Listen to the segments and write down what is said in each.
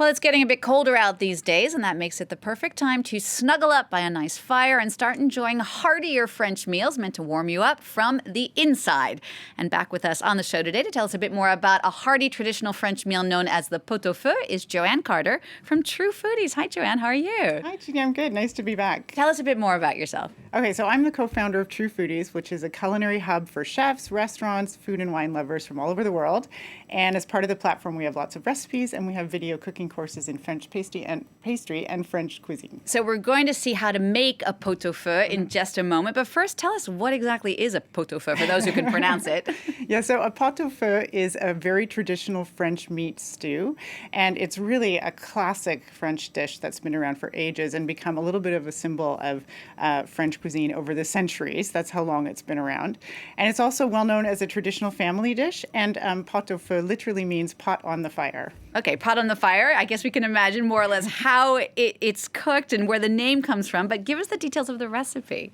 Well, it's getting a bit colder out these days, and that makes it the perfect time to snuggle up by a nice fire and start enjoying heartier French meals meant to warm you up from the inside. And back with us on the show today to tell us a bit more about a hearty traditional French meal known as the Pot-au-Feu is Joanne Carter from True Foodies. Hi, Joanne. How are you? Hi, Jeannie. I'm good. Nice to be back. Tell us a bit more about yourself. Okay, so I'm the co-founder of True Foodies, which is a culinary hub for chefs, restaurants, food and wine lovers from all over the world. And as part of the platform, we have lots of recipes and we have video cooking courses in French pastry and French cuisine. So we're going to see how to make a pot-au-feu in just a moment. But first, tell us what exactly is a pot-au-feu for those who can pronounce it. Yeah, so a pot-au-feu is a very traditional French meat stew. And it's really a classic French dish that's been around for ages and become a little bit of a symbol of French cuisine over the centuries. That's how long it's been around. And it's also well known as a traditional family dish. And pot-au-feu literally means pot on the fire. Okay, pot on the fire. I guess we can imagine more or less how it's cooked and where the name comes from. But give us the details of the recipe.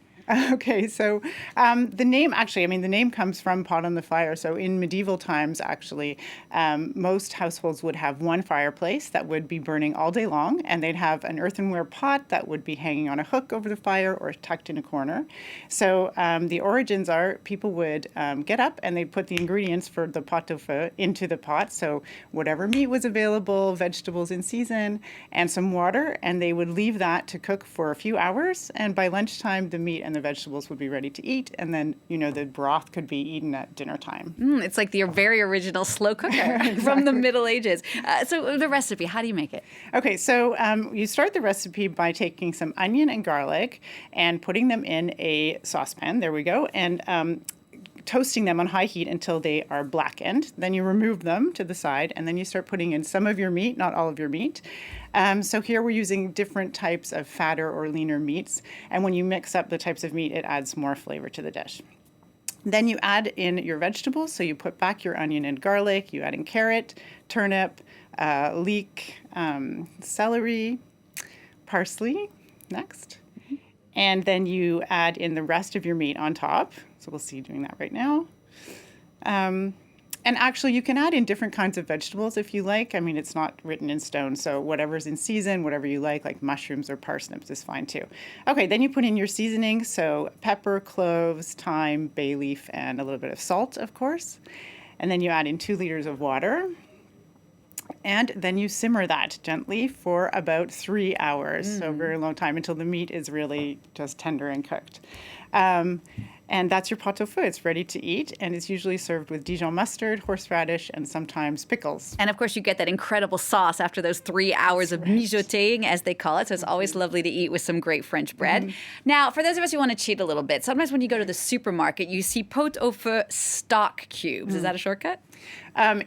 Okay, so the name comes from pot on the fire. So in medieval times, actually, most households would have one fireplace that would be burning all day long, and they'd have an earthenware pot that would be hanging on a hook over the fire or tucked in a corner. So the origins are people would get up and they'd put the ingredients for the pot-au-feu into the pot. So whatever meat was available, vegetables in season, and some water, and they would leave that to cook for a few hours. And by lunchtime, the meat and the vegetables would be ready to eat, and then the broth could be eaten at dinner time. It's like the very original slow cooker from the Middle Ages. So the recipe, how do you make it? Okay, so you start the recipe by taking some onion and garlic and putting them in a saucepan. There we go, and toasting them on high heat until they are blackened. Then you remove them to the side, and then you start putting in some of your meat, not all of your meat. So here we're using different types of fatter or leaner meats, and when you mix up the types of meat, it adds more flavor to the dish. Then you add in your vegetables, so you put back your onion and garlic, you add in carrot, turnip, leek, celery, parsley, next. And then you add in the rest of your meat on top. So we'll see you doing that right now. And actually, you can add in different kinds of vegetables if you like. I mean, it's not written in stone, so whatever's in season, whatever you like mushrooms or parsnips is fine too. Okay, then you put in your seasoning, so pepper, cloves, thyme, bay leaf, and a little bit of salt, of course. And then you add in 2 liters of water. And then you simmer that gently for about 3 hours, so a very long time, until the meat is really just tender and cooked. And that's your pot-au-feu. It's ready to eat, and it's usually served with Dijon mustard, horseradish, and sometimes pickles. And of course, you get that incredible sauce after those 3 hours of mijoting, as they call it. So it's always lovely to eat with some great French bread. Now, for those of us who want to cheat a little bit, sometimes when you go to the supermarket, you see pot-au-feu stock cubes. Is that a shortcut?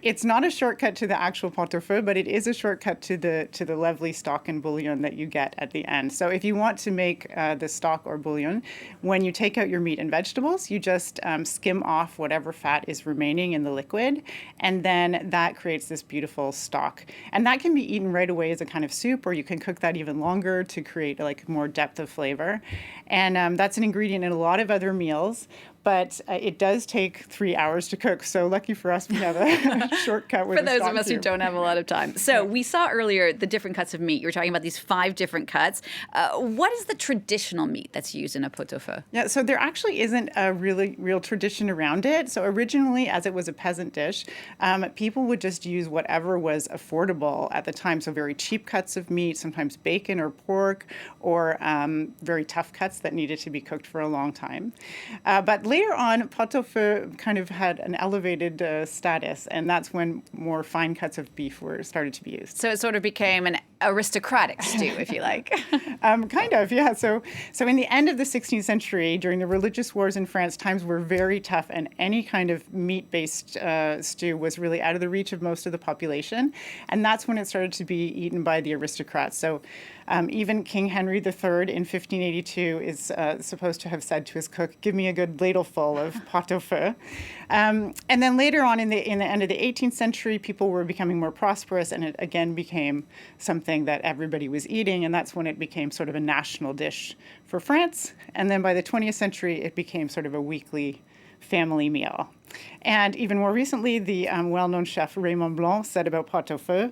It's not a shortcut to the actual pot-au-feu, but it is a shortcut to the lovely stock and bouillon that you get at the end. So if you want to make the stock or bouillon, when you take out your meat and vegetables, you just skim off whatever fat is remaining in the liquid, and then that creates this beautiful stock. And that can be eaten right away as a kind of soup, or you can cook that even longer to create like more depth of flavor. And that's an ingredient in a lot of other meals. But it does take 3 hours to cook. So lucky for us, we have a shortcut with For those of us cube. who don't have a lot of time. So we saw earlier the different cuts of meat. You were talking about these 5 different cuts. What is the traditional meat that's used in a pot-au-feu? Yeah, so there actually isn't a real tradition around it. So originally, as it was a peasant dish, people would just use whatever was affordable at the time. So very cheap cuts of meat, sometimes bacon or pork, or very tough cuts that needed to be cooked for a long time. But later on, pot-au-feu kind of had an elevated status, and that's when more fine cuts of beef were started to be used. So it sort of became an aristocratic stew, if you like. Kind of, yeah. So in the end of the 16th century, during the religious wars in France, times were very tough, and any kind of meat-based stew was really out of the reach of most of the population, and that's when it started to be eaten by the aristocrats. So even King Henry III in 1582 is supposed to have said to his cook, "Give me a good ladleful of pot-au-feu." And then later on in the end of the 18th century, people were becoming more prosperous, and it again became something that everybody was eating, and that's when it became sort of a national dish for France. And then by the 20th century, it became sort of a weekly family meal. And even more recently, the well-known chef Raymond Blanc said about pot-au-feu,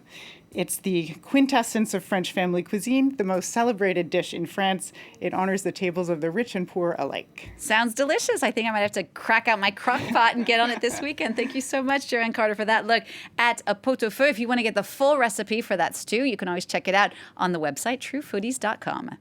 It's the quintessence of French family cuisine, the most celebrated dish in France. It honors the tables of the rich and poor alike. Sounds delicious. I think I might have to crack out my crock pot and get on it this weekend. Thank you so much, Joanne Carter, for that look at a pot-au-feu. If you want to get the full recipe for that stew, you can always check it out on the website, truefoodies.com.